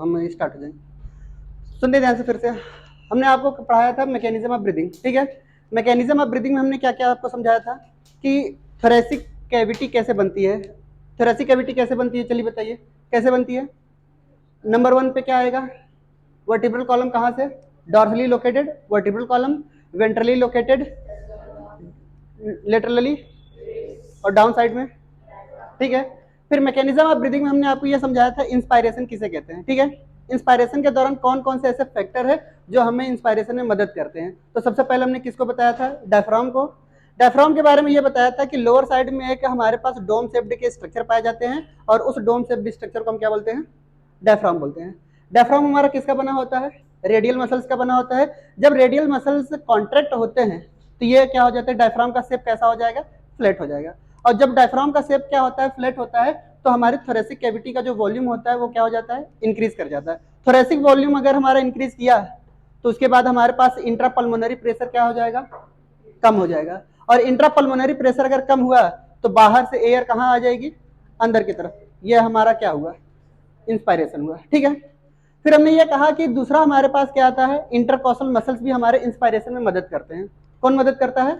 हम स्टार्ट हो जाएंगे। सुनने ध्यान से फिर से। हमने आपको पढ़ाया था मैकेनिज्म ऑफ ब्रीदिंग, ठीक है। मैकेनिज्म ऑफ ब्रीदिंग में हमने क्या क्या आपको समझाया था कि थोरैसिक कैविटी कैसे बनती है। थोरैसिक कैविटी कैसे बनती है, चलिए बताइए कैसे बनती है। नंबर 1 पे क्या आएगा, वर्टिब्रल कॉलम कहाँ से, dorsally located vertebral column, ventrally located laterally और डाउन साइड में, ठीक है। फिर मैकेनिज्म ऑफ ब्रीदिंग में हमने आपको यह समझाया था इंस्पायरेशन किसे कहते हैं, ठीक है। इंस्पायरेशन के दौरान कौन कौन से ऐसे फैक्टर है जो हमें इंस्पायरेशन में मदद करते हैं। तो सबसे पहले हमने किसको बताया था, डायफ्राम को। डायफ्राम के बारे में यह बताया था कि लोअर साइड में एक हमारे पास डोम शेप्ड के स्ट्रक्चर पाए जाते हैं और उस डोम शेप्ड स्ट्रक्चर को हम क्या बोलते हैं, डायफ्राम बोलते हैं। डायफ्राम हमारा किसका बना होता है, रेडियल मसल्स का बना होता है। जब रेडियल मसल्स कॉन्ट्रैक्ट होते हैं तो ये क्या हो जाता है, डायफ्राम का शेप कैसा हो जाएगा, फ्लैट हो जाएगा। और जब डायफ्राम का शेप क्या होता है, फ्लैट होता है, तो हमारी थोरेसिक कैविटी का जो वॉल्यूम होता है वो क्या हो जाता है, इंक्रीज कर जाता है। थोरेसिक वॉल्यूम अगर हमारा इंक्रीज किया तो उसके बाद हमारे पास इंट्रापल्मोनरी प्रेशर क्या हो जाएगा, कम हो जाएगा। और इंट्रापल्मोनरी प्रेशर अगर कम हुआ तो बाहर से एयर कहाँ आ जाएगी, अंदर की तरफ। यह हमारा क्या हुआ, इंस्पायरेशन हुआ, ठीक है। फिर हमने ये कहा कि दूसरा हमारे पास क्या आता है, इंटरकॉसल मसल्स भी हमारे इंस्पायरेशन में मदद करते हैं। कौन मदद करता है,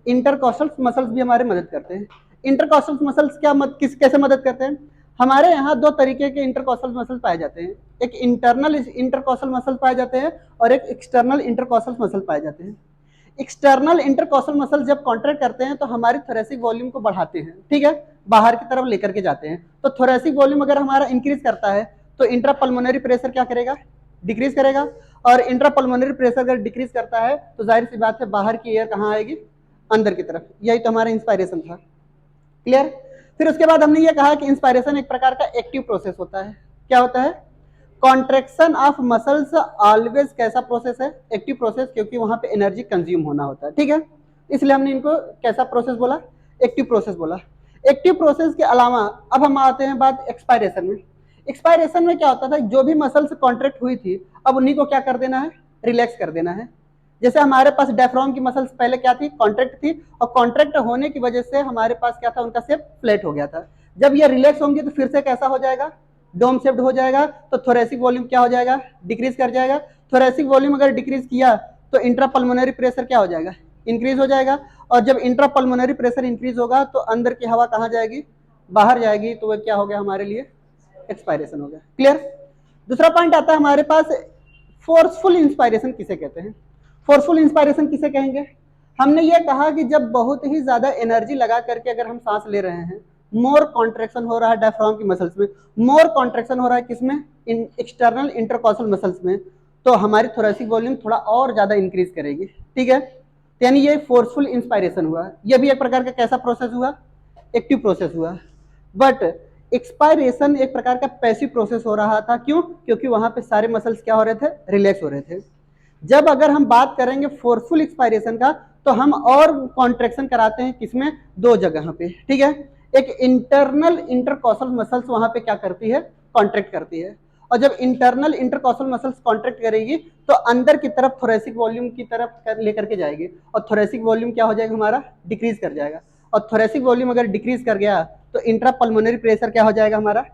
इंटरकॉसल मसल्स भी हमारे मदद करते हैं। इंटरकॉसल मसल्स क्या कैसे मदद करते हैं, हमारे यहाँ दो तरीके के इंटरकॉसल मसल पाए जाते हैं। एक इंटरनल इंटरकॉसल मसल पाए जाते हैं और एक एक्सटर्नल इंटरकॉसल मसल पाए जाते हैं। एक्सटर्नल इंटरकॉसल मसल जब कॉन्ट्रैक्ट करते हैं तो हमारी थोरेसिक वॉल्यूम को बढ़ाते हैं, ठीक है, बाहर की तरफ लेकर के जाते हैं। तो थोरेसिक वॉल्यूम अगर हमारा इंक्रीज करता है तो इंट्रापल्मोनरी प्रेशर क्या करेगा, डिक्रीज करेगा। और इंट्रापल्मोनरी प्रेशर अगर डिक्रीज करता है तो जाहिर सी बात है बाहर की एयर कहाँ आएगी, अंदर की तरफ। यही तो हमारा इंस्पायरेशन था, क्लियर। फिर उसके बाद हमने ये कहा कि इंस्पायरेशन एक प्रकार का एक्टिव प्रोसेस होता है। क्या होता है, कॉन्ट्रेक्शन ऑफ मसल्स ऑलवेज कैसा प्रोसेस है, एक्टिव प्रोसेस, क्योंकि वहां पे एनर्जी कंज्यूम होना होता है, ठीक है। इसलिए हमने इनको कैसा प्रोसेस बोला, एक्टिव प्रोसेस बोला। एक्टिव प्रोसेस के अलावा अब हम आते हैं बात एक्सपायरेशन में। एक्सपायरेशन में क्या होता था, जो भी मसल्स कॉन्ट्रैक्ट हुई थी अब उन्हीं को क्या कर देना है, रिलैक्स कर देना है। जैसे हमारे पास डायफ्राम की मसल्स पहले क्या थी, कॉन्ट्रैक्ट थी, और कॉन्ट्रैक्ट होने की वजह से हमारे पास क्या था, उनका शेप फ्लैट हो गया था। जब ये रिलैक्स होंगे तो फिर से कैसा हो जाएगा, डोम शेप्ड हो जाएगा। तो थोरेसिक वॉल्यूम क्या हो जाएगा, डिक्रीज कर जाएगा। थोरेसिक वॉल्यूम अगर डिक्रीज किया तो इंट्रापल्मोनरी प्रेशर क्या हो जाएगा, इंक्रीज हो जाएगा। और जब इंट्रापल्मोनरी प्रेशर इंक्रीज होगा तो अंदर की हवा कहाँ जाएगी, बाहर जाएगी। तो वह क्या हो गया हमारे लिए, एक्सपायरेशन हो गया, क्लियर। दूसरा पॉइंट आता है हमारे पास, फोर्सफुल इंस्पायरेशन किसे कहते हैं। फोर्सफुल इंस्पायरेशन किसे कहेंगे, हमने ये कहा कि जब बहुत ही ज्यादा एनर्जी लगा करके अगर हम सांस ले रहे हैं, मोर कॉन्ट्रेक्शन हो रहा है डायफ्राम की मसल्स में, मोर कॉन्ट्रेक्शन हो रहा है किसमें, एक्सटर्नल इंटरकॉसल मसल्स में, तो हमारी थोरेसिक वॉल्यूम थोड़ा और ज्यादा इंक्रीज करेगी, ठीक है। यानी ये फोर्सफुल इंस्पायरेशन हुआ। यह भी एक प्रकार का कैसा प्रोसेस हुआ, एक्टिव प्रोसेस हुआ। बट एक्सपायरेशन एक प्रकार का पैसिव प्रोसेस हो रहा था, क्यों, क्योंकि वहां पे सारे मसल्स क्या हो रहे थे, रिलैक्स हो रहे थे। जब अगर हम बात करेंगे फोर्सफुल एक्सपायरेशन का तो हम और कॉन्ट्रेक्शन कराते हैं किसमें, दो जगह पे, ठीक है। एक इंटरनल इंटरकॉसल मसल्स वहां पे क्या करती है, कॉन्ट्रैक्ट करती है। और जब इंटरनल इंटरकॉसल मसल्स कॉन्ट्रैक्ट करेगी तो अंदर की तरफ थोरेसिक वॉल्यूम की तरफ लेकर के जाएगी और थोरेसिक वॉल्यूम क्या हो जाएगा हमारा, डिक्रीज कर जाएगा। और थोरेसिक वॉल्यूम अगर डिक्रीज कर गया तो इंट्रापल्मोनरी प्रेशर क्या हो जाएगा हमारा,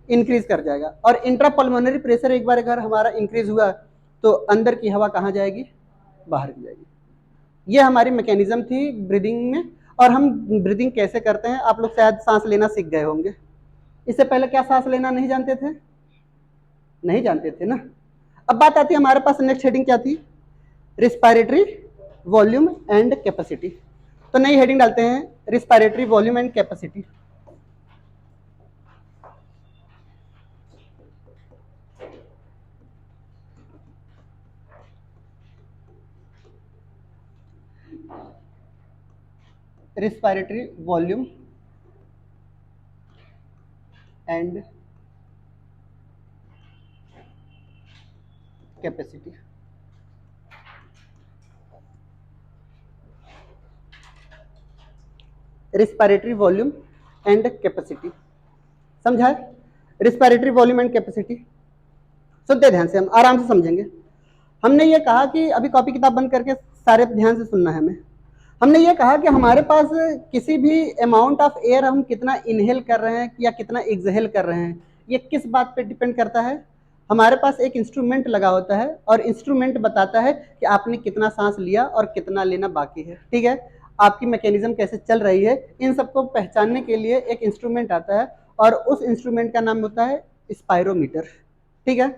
इंक्रीज कर जाएगा। और इंट्रापल्मोनरी प्रेशर एक बार अगर हमारा इंक्रीज हुआ तो अंदर की हवा कहाँ जाएगी, बाहर की जाएगी। ये हमारी मैकेनिज्म थी ब्रीदिंग में। और हम ब्रीदिंग कैसे करते हैं, आप लोग शायद सांस लेना सीख गए होंगे। इससे पहले क्या सांस लेना नहीं जानते थे, नहीं जानते थे ना। अब बात आती है हमारे पास नेक्स्ट हेडिंग क्या थी, रिस्पायरेटरी वॉल्यूम एंड कैपेसिटी। तो नई हेडिंग डालते हैं, respiratory volume and capacity. Respiratory volume and capacity. Respiratory volume and capacity, समझा है, रिस्पायरेटरी वॉल्यूम एंड कैपेसिटी। सुनते ध्यान से, हम आराम से समझेंगे। हमने ये कहा कि अभी कॉपी किताब बंद करके सारे ध्यान से सुनना है हमें। हमने ये कहा कि हमारे पास किसी भी अमाउंट ऑफ एयर हम कितना इनहेल कर रहे हैं या कितना एक्सहेल कर रहे हैं, ये किस बात पे डिपेंड करता है, हमारे पास एक इंस्ट्रूमेंट लगा होता है और इंस्ट्रूमेंट बताता है कि आपने कितना सांस लिया और कितना लेना बाकी है, ठीक है। आपकी मैकेनिज्म कैसे चल रही है, इन सबको पहचानने के लिए एक इंस्ट्रूमेंट आता है और उस इंस्ट्रूमेंट का नाम होता है स्पायरोमीटर, ठीक है।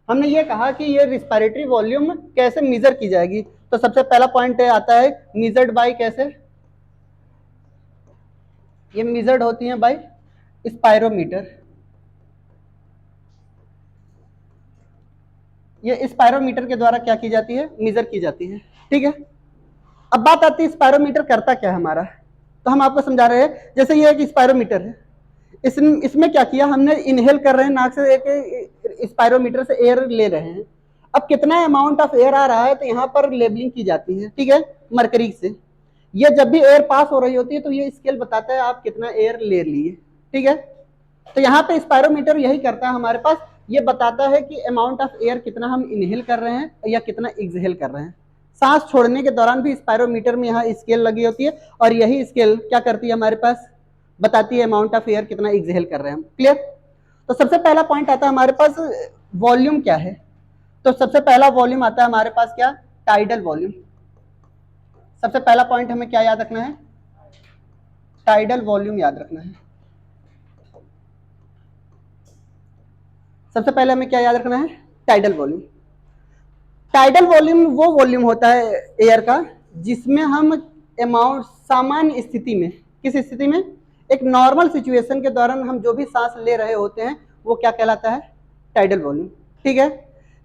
हमने ये कहा कि ये रिस्पायरेटरी वॉल्यूम कैसे मेजर की जाएगी, तो सबसे पहला पॉइंट आता है मेजर्ड बाय, कैसे ये मेजर्ड होती है बाय स्पायरोमीटर। ये स्पायरोमीटर के द्वारा क्या की जाती है, मेजर की जाती है, ठीक है। अब बात आती है स्पायरोमीटर करता क्या है हमारा, तो हम आपको समझा रहे हैं। जैसे ये एक स्पायरोमीटर है, इसमें क्या किया हमने, इनहेल कर रहे हैं नाक से, एक स्पायरोमीटर से एयर ले रहे हैं। अब कितना अमाउंट ऑफ एयर आ रहा है तो यहाँ पर लेबलिंग की जाती है, ठीक है, मरकरी से। ये जब भी एयर पास हो रही होती है तो ये स्केल बताता है आप कितना एयर ले लिए, ठीक है। तो यहाँ पे स्पायरोमीटर यही करता है हमारे पास, ये बताता है कि अमाउंट ऑफ एयर कितना हम इनहेल कर रहे हैं या कितना एक्सहेल कर रहे हैं। सांस छोड़ने के दौरान भी स्पायरोमीटर में यहाँ स्केल लगी होती है और यही स्केल क्या करती है, हमारे पास बताती है अमाउंट ऑफ एयर कितना एक्सहेल कर रहे हैं हम। क्लियर। तो सबसे पहला पॉइंट आता है हमारे पास वॉल्यूम क्या है, तो सबसे पहला वॉल्यूम आता है हमारे पास क्या, टाइडल वॉल्यूम। सबसे पहला पॉइंट हमें क्या याद रखना है, टाइडल वॉल्यूम याद रखना है। सबसे पहले हमें क्या याद रखना है, टाइडल वॉल्यूम। टाइडल वॉल्यूम वो वॉल्यूम होता है एयर का जिसमें हम अमाउंट सामान्य स्थिति में, किस स्थिति में, एक नॉर्मल सिचुएशन के दौरान हम जो भी सांस ले रहे होते हैं वो क्या कहलाता है, टाइडल वॉल्यूम, ठीक है।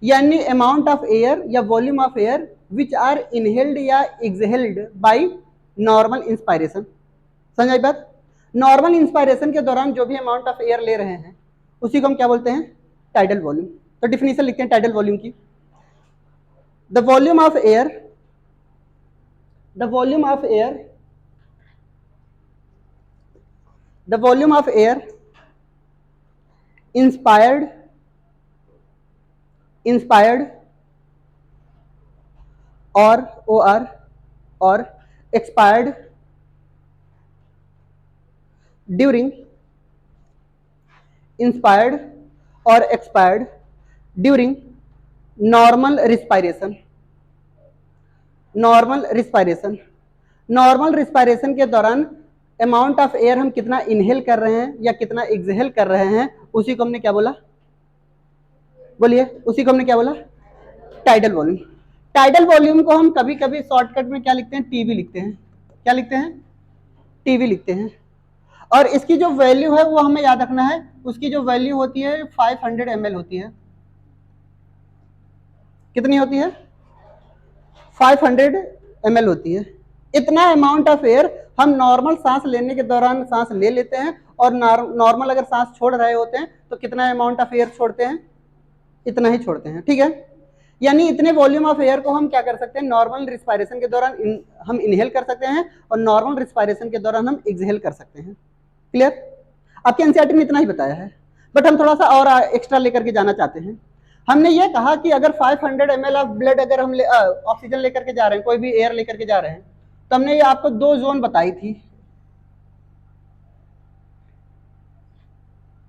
यानी अमाउंट ऑफ एयर या volume of air which are inhaled या एक्सहेल्ड बाय नॉर्मल इंस्पायरेशन। समझ आई बात। नॉर्मल इंस्पायरेशन के दौरान जो भी अमाउंट ऑफ एयर ले रहे हैं उसी को हम क्या बोलते हैं, टाइडल वॉल्यूम। तो डिफिनीशन लिखते हैं टाइडल वॉल्यूम की, the volume of air, the volume of air, the volume of air inspired, inspired और एक्सपायर्ड ड्यूरिंग, इंस्पायर्ड और expired during normal respiration. Normal respiration, normal respiration के दौरान अमाउंट ऑफ एयर हम कितना inhale कर रहे हैं या कितना एक्सहेल कर रहे हैं उसी को हमने क्या बोला, बोलिए, उसी को हमने क्या बोला, टाइडल वॉल्यूम। टाइडल वॉल्यूम को हम कभी कभी शॉर्टकट में क्या लिखते हैं, टीवी लिखते हैं। क्या लिखते हैं, टीवी लिखते हैं। और इसकी जो वैल्यू है वो हमें याद रखना है, उसकी जो वैल्यू होती है 500 ml होती है। कितनी होती है, 500 ml होती है। इतना अमाउंट ऑफ एयर हम नॉर्मल सांस लेने के दौरान सांस ले लेते हैं और नॉर्मल अगर सांस छोड़ रहे होते हैं तो कितना अमाउंट ऑफ एयर छोड़ते हैं, इतना ही छोड़ते हैं, ठीक है। यानी इतने वॉल्यूम ऑफ एयर को हम क्या कर सकते हैं, नॉर्मल रिस्पायरेशन के दौरान हम इनहेल कर सकते हैं और नॉर्मल रिस्पायरेशन के दौरान हम एक्सहेल कर सकते हैं। क्लियर। आपके एनसीईआरटी में इतना ही बताया है, बट हम थोड़ा सा और एक्स्ट्रा लेकर के जाना चाहते हैं। हमने ये कहा कि अगर 500 ml ऑफ ब्लड अगर हम ऑक्सीजन लेकर के जा रहे हैं, कोई भी एयर लेकर के जा रहे हैं, तो हमने ये आपको 2 जोन बताई थी,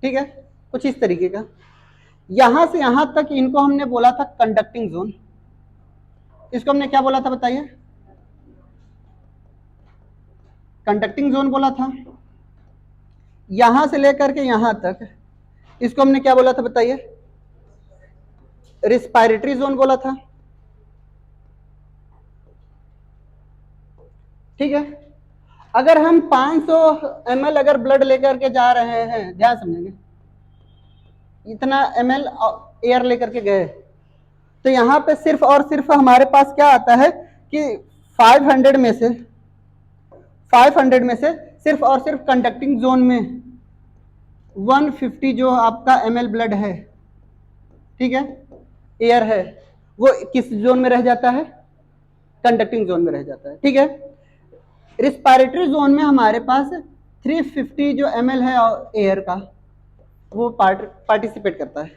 ठीक है, कुछ इस तरीके का। यहां से यहां तक इनको हमने बोला था कंडक्टिंग जोन। इसको हमने क्या बोला था बताइए, कंडक्टिंग जोन बोला था। यहां से लेकर के यहां तक इसको हमने क्या बोला था बताइए, रिस्पायरेटरी जोन बोला था, ठीक है। अगर हम 500 ml अगर ब्लड लेकर के जा रहे हैं, ध्यान समझेंगे, इतना ml एयर लेकर के गए तो यहां पे सिर्फ और सिर्फ हमारे पास क्या आता है कि 500 में से सिर्फ और सिर्फ कंडक्टिंग जोन में 150 जो आपका ml ब्लड है, ठीक है, एयर है, वो किस जोन में रह जाता है, कंडक्टिंग जोन में रह जाता है, ठीक है। रिस्पायरेटरी जोन में हमारे पास 350 जो ml है एयर का वो पार्टिसिपेट करता है।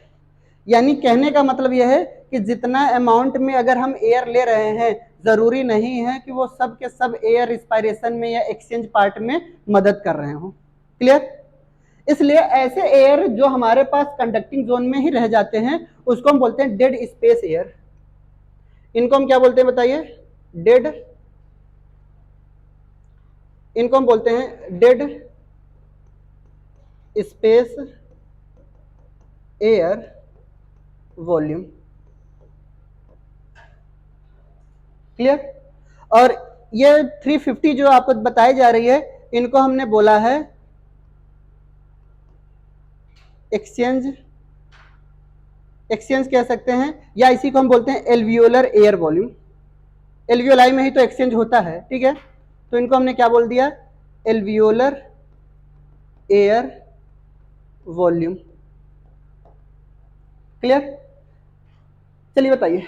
यानी कहने का मतलब यह है कि जितना अमाउंट में अगर हम एयर ले रहे हैं जरूरी नहीं है कि वो सब के सब एयर रिस्पायरेशन में या एक्सचेंज पार्ट में मदद कर रहे हो। क्लियर। इसलिए ऐसे एयर जो हमारे पास कंडक्टिंग जोन में ही रह जाते हैं उसको हम बोलते हैं डेड स्पेस एयर। इनको हम क्या बोलते हैं बताइए? डेड, इनको हम बोलते हैं dead space air volume. Clear? और ये 350 जो आपको बताई जा रही है इनको हमने बोला है एक्सचेंज, एक्सचेंज कह सकते हैं, या इसी को हम बोलते हैं एल्वियोलर एयर वॉल्यूम। एल्वियोलाई में ही तो एक्सचेंज होता है, ठीक है? तो इनको हमने क्या बोल दिया? Alveolar air volume. क्लियर? चलिए बताइए,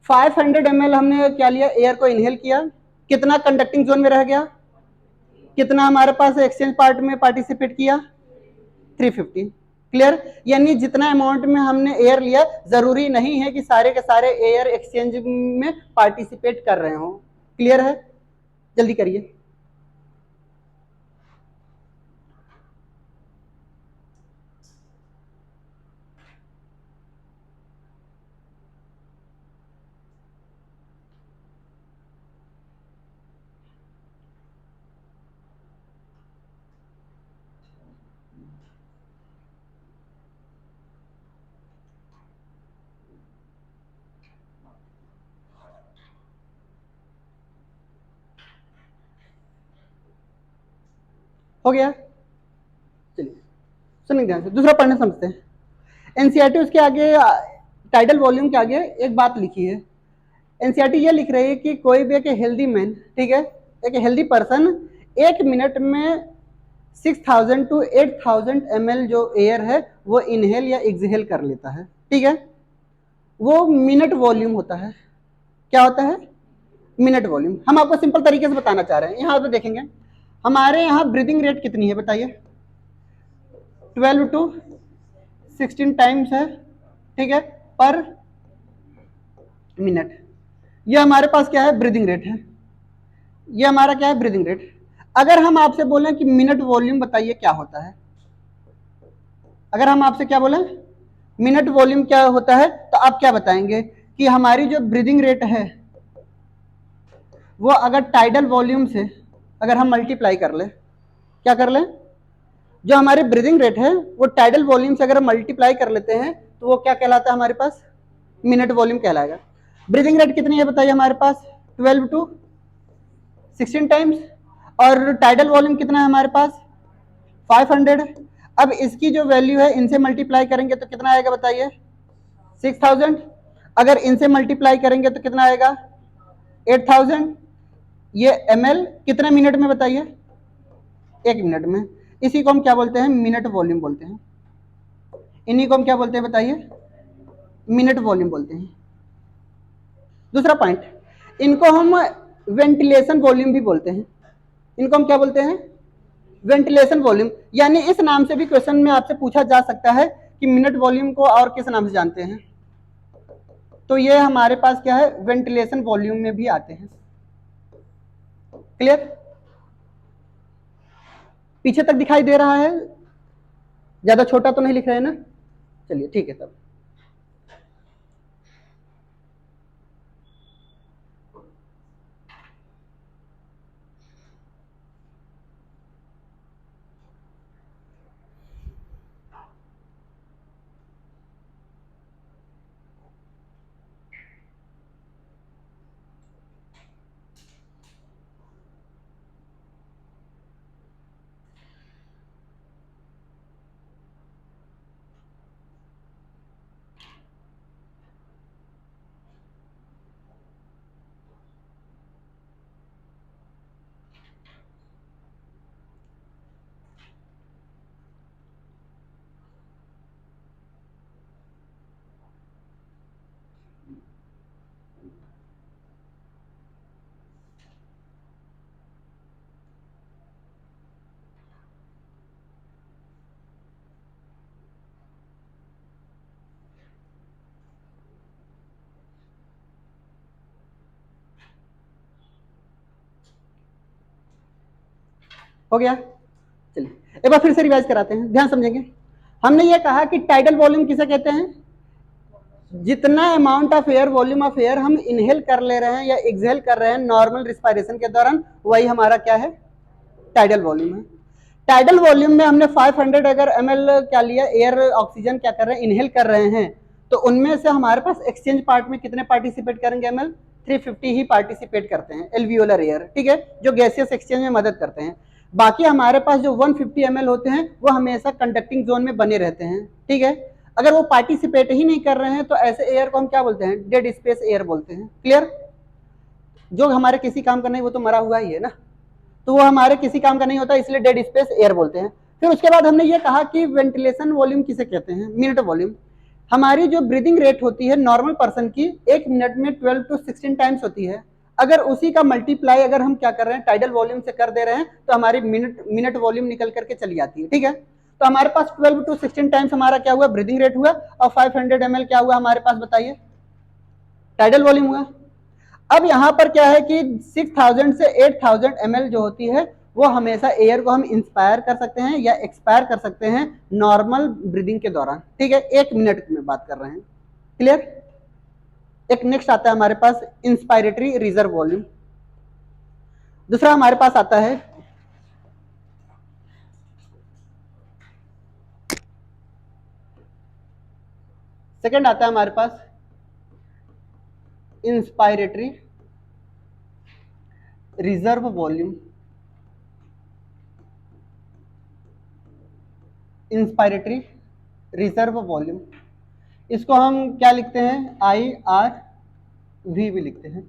500 ml हमने क्या लिया? एयर को इनहेल किया, कितना कंडक्टिंग जोन में रह गया? कितना हमारे पास एक्सचेंज पार्ट में पार्टिसिपेट किया? 350। क्लियर? यानी जितना अमाउंट में हमने एयर लिया जरूरी नहीं है कि सारे के सारे एयर एक्सचेंज में पार्टिसिपेट कर रहे हो। क्लियर है? जल्दी करिए। हो गया? चलिए सुनिए ध्यान से, दूसरा पढ़ने समझते हैं। एनसीईआरटी उसके आगे टाइडल वॉल्यूम के आगे एक बात लिखी है। एनसीईआरटी ये लिख रही है कि कोई भी एक हेल्दी मैन, ठीक है, एक हेल्दी पर्सन 1 मिनट में 6000 टू 8000 ml जो एयर है वो इनहेल या एक्सहेल कर लेता है, ठीक है? वो मिनट वॉल्यूम होता है। क्या होता है? Minute volume. हम आपको सिंपल तरीके से बताना चाह रहे हैं। यहाँ पे देखेंगे हमारे यहाँ ब्रीदिंग रेट कितनी है बताइए? 12 टू 16 टाइम्स है, ठीक है, पर मिनट। ये हमारे पास क्या है? ब्रीदिंग रेट है। ये हमारा क्या है? Breathing rate. अगर हम आपसे बोलें कि मिनट वॉल्यूम बताइए क्या होता है, अगर हम आपसे क्या बोलें मिनट वॉल्यूम क्या होता है, तो आप क्या बताएंगे कि हमारी जो ब्रीदिंग रेट है वो अगर टाइडल वॉल्यूम से अगर हम मल्टीप्लाई कर ले, क्या कर ले? जो हमारी ब्रीदिंग रेट है वो टाइडल वॉल्यूम से अगर हम मल्टीप्लाई कर लेते हैं तो वो क्या कहलाता है हमारे पास? मिनट वॉल्यूम कहलाएगा। ब्रीदिंग रेट कितनी है बताइए हमारे पास? 12 टू 16 टाइम्स। और टाइडल वॉल्यूम कितना है हमारे पास? 500। अब इसकी जो वैल्यू है इनसे मल्टीप्लाई करेंगे तो कितना आएगा बताइए? 6000। अगर इनसे मल्टीप्लाई करेंगे तो कितना आएगा? 8000। ये ml कितने मिनट में बताइए? 1 मिनट में। इसी को हम क्या बोलते हैं? मिनट वॉल्यूम बोलते हैं। इन्हीं को हम क्या बोलते हैं बताइए? मिनट वॉल्यूम बोलते हैं। दूसरा पॉइंट, इनको हम वेंटिलेशन वॉल्यूम भी बोलते हैं। इनको हम क्या बोलते हैं? Ventilation volume. यानी इस नाम से भी क्वेश्चन में आपसे पूछा जा सकता है कि मिनट वॉल्यूम को और किस नाम से जानते हैं? तो ये हमारे पास क्या है? वेंटिलेशन वॉल्यूम में भी आते हैं। क्लियर? पीछे तक दिखाई दे रहा है? ज्यादा छोटा तो नहीं लिख रहे हैं ना? चलिए ठीक है तब। हो गया? चलिए एक बार फिर से रिवाइज कराते हैं, ध्यान समझेंगे। हमने ये कहा कि टाइडल वॉल्यूम किसे कहते हैं, जितना amount of air, volume of air हम इनहेल कर ले रहे हैं या एक्सहेल कर रहे हैं नॉर्मल रिस्पायरेशन के दौरान, वही हमारा क्या है, टाइडल वॉल्यूम है। टाइडल वॉल्यूम में हमने 500 अगर ml क्या लिया, एयर ऑक्सीजन क्या कर रहे हैं, इनहेल कर रहे हैं, तो उनमें से हमारे पास एक्सचेंज पार्ट में कितने पार्टिसिपेट करेंगे ml, 350 ही पार्टिसिपेट करते हैं एल्वियोलर एयर, ठीक है, जो गैसियस एक्सचेंज में मदद करते हैं। बाकी हमारे पास जो 150 ml होते हैं वो हमेशा कंडक्टिंग जोन में बने रहते हैं, ठीक है। अगर वो पार्टिसिपेट ही नहीं कर रहे हैं तो ऐसे एयर को हम क्या बोलते हैं, डेड स्पेस एयर बोलते हैं। क्लियर, जो हमारे किसी काम का नहीं वो तो मरा हुआ ही है ना, तो वो हमारे किसी काम का नहीं होता, इसलिए डेड स्पेस एयर बोलते हैं। फिर उसके बाद हमने ये कहा कि वेंटिलेशन वॉल्यूम किसे कहते हैं, मिनट वॉल्यूम। हमारी जो ब्रीदिंग रेट होती है नॉर्मल पर्सन की, एक मिनट में 12 to 16 टाइम्स होती है। अगर उसी का मल्टीप्लाई अगर हम क्या कर रहे हैं, टाइडल वॉल्यूम से कर दे रहे हैं, तो हमारी मिनट वॉल्यूम निकल करके चली आती है, ठीक है। तो हमारे पास 12 to 16 टाइम्स हमारा क्या हुआ, ब्रीदिंग रेट हुआ, और 500 ml क्या हुआ हमारे पास, बताइए, टाइडल वॉल्यूम हुआ। अब यहां पर क्या है कि 6000 से 8000 ml जो होती है वो हमेशा एयर को हम इंस्पायर कर सकते हैं या एक्सपायर कर सकते हैं नॉर्मल ब्रीदिंग के दौरान, ठीक है, एक मिनट में बात कर रहे हैं। क्लियर। एक नेक्स्ट आता है हमारे पास इंस्पायरेटरी रिजर्व वॉल्यूम। दूसरा हमारे पास आता है सेकंड आता है हमारे पास inspiratory reserve volume. Inspiratory reserve volume, इसको हम क्या लिखते हैं, IRV भी लिखते हैं।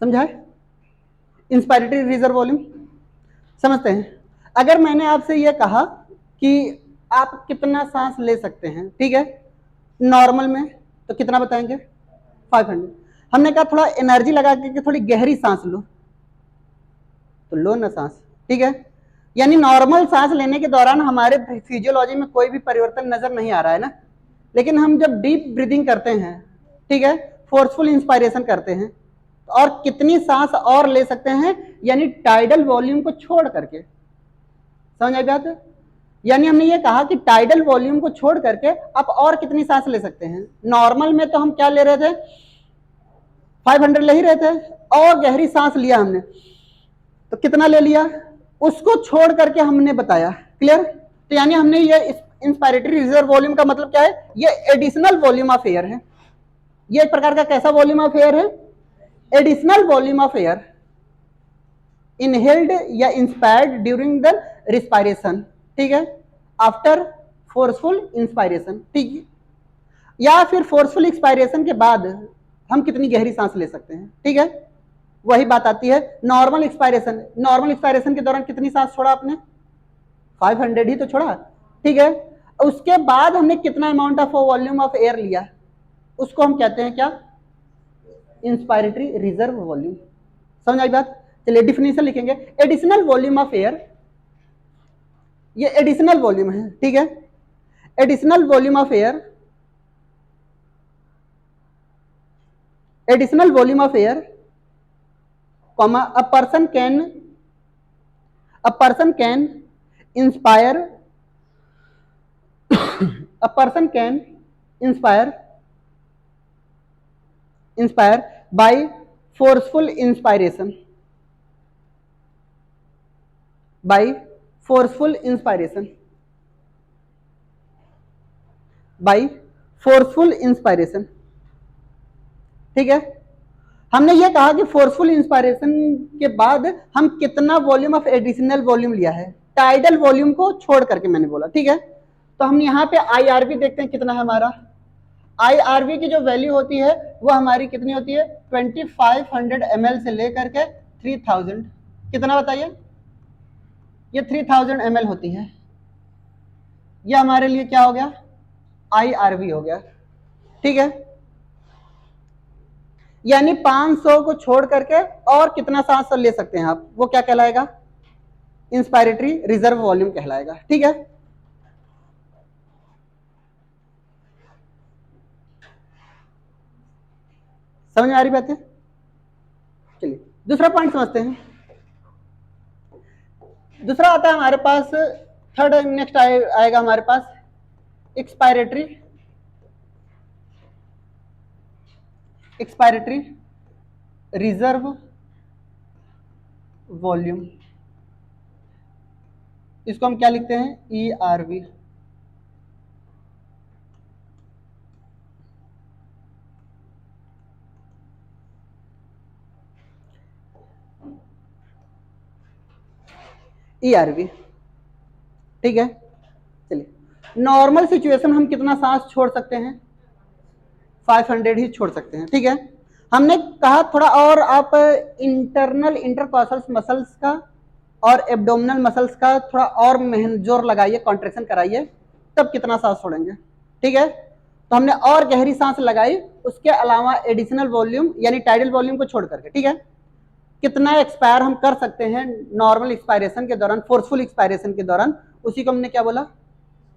समझा है, इंस्पायरेटरी रिजर्व वॉल्यूम समझते हैं। अगर मैंने आपसे यह कहा कि आप कितना सांस ले सकते हैं, ठीक है, नॉर्मल में, तो कितना बताएंगे, 500। हमने कहा थोड़ा एनर्जी लगा के थोड़ी गहरी सांस लो, तो लो ना सांस, ठीक है। यानी नॉर्मल सांस लेने के दौरान हमारे फिजियोलॉजी में कोई भी परिवर्तन नजर नहीं आ रहा है ना, लेकिन हम जब डीप ब्रीदिंग करते हैं, ठीक है, फोर्सफुल इंस्पायरेशन करते हैं, और कितनी सांस और ले सकते हैं, यानी टाइडल वॉल्यूम को छोड़ करके, समझ आई बात। यानी हमने ये कहा कि टाइडल वॉल्यूम को छोड़ करके आप और कितनी सांस ले सकते हैं। नॉर्मल में तो हम क्या ले रहे थे, 500 ले ही रहे थे, और गहरी सांस लिया हमने, तो कितना ले लिया, उसको छोड़ करके हमने बताया। क्लियर। तो यानी हमने ये इंस्पायरेटरी रिजर्व वॉल्यूम का मतलब क्या है, ये एडिशनल वॉल्यूम ऑफ एयर है। ये एक प्रकार का कैसा वॉल्यूम ऑफ एयर है, additional volume of air inhaled या इंस्पायर्ड ड्यूरिंग द रिस्पायरेशन, ठीक है, आफ्टर फोर्सफुल इंस्पायरेशन, ठीक है, या फिर फोर्सफुल एक्सपायरेशन के बाद हम कितनी गहरी सांस ले सकते हैं, ठीक है। वही बात आती है नॉर्मल एक्सपायरेशन। नॉर्मल एक्सपायरेशन के दौरान कितनी सांस छोड़ा आपने, 500 ही तो छोड़ा, ठीक है। उसके बाद हमने कितना amount of volume of air लिया, उसको हम कहते हैं क्या, इंस्पायरेटरी रिजर्व वॉल्यूम। समझ आई बात। चलिए डिफिनेशन लिखेंगे, एडिशनल वॉल्यूम ऑफ एयर, ये एडिशनल वॉल्यूम है, ठीक है, additional volume of air, additional volume of air, comma, a person can inspire a person can inspire by forceful inspiration, by forceful inspiration, by forceful inspiration, ठीक है। हमने ये कहा कि फोर्सफुल इंस्पायरेशन के बाद हम कितना वॉल्यूम ऑफ एडिशनल वॉल्यूम लिया है, टाइडल वॉल्यूम को छोड़ करके मैंने बोला, ठीक है। तो हम यहाँ पे IRV देखते हैं कितना है हमारा। IRV की जो वैल्यू होती है वो हमारी कितनी होती है, 2500 ml से लेकर के 3000, कितना बताइए, ये 3000 ml होती है। ये हमारे लिए क्या हो गया, IRV हो गया, ठीक है। यानी 500 को छोड़ करके और कितना सांस ले सकते हैं आप, वो क्या कहलाएगा, इंस्पायरेटरी रिजर्व वॉल्यूम कहलाएगा, ठीक है। समझ में आ रही बात है? चलिए दूसरा पॉइंट समझते हैं। दूसरा आता है हमारे पास, थर्ड नेक्स्ट आएगा हमारे पास एक्सपायरेटरी रिजर्व वॉल्यूम। इसको हम क्या लिखते हैं? ERV। ERV, ठीक है। चलिए नॉर्मल सिचुएशन हम कितना सांस छोड़ सकते हैं? 500 ही छोड़ सकते हैं, ठीक है। हमने कहा थोड़ा और आप इंटरनल इंटरकॉस्टल मसल्स का और एब्डोमिनल मसल्स का थोड़ा और जोर लगाइए, कॉन्ट्रेक्शन कराइए, तब कितना सांस छोड़ेंगे, ठीक है। तो हमने और गहरी सांस लगाई, उसके अलावा एडिशनल वॉल्यूम यानी टाइडल वॉल्यूम को छोड़ करके, ठीक है। कितना एक्सपायर हम कर सकते हैं नॉर्मल एक्सपायरेशन के दौरान, फोर्सफुल एक्सपायरेशन के दौरान, उसी को हमने क्या बोला?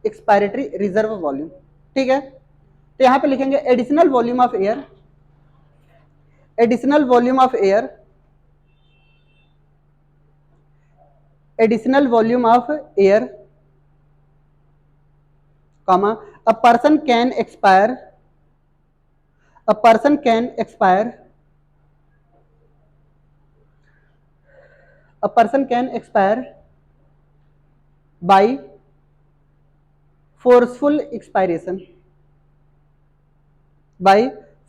एक्सपायरेटरी रिजर्व वॉल्यूम, ठीक है। तो यहां पे लिखेंगे additional volume of air, additional volume of air, additional volume of air, comma, a person can expire, a person can expire, a person can expire by forceful expiration, by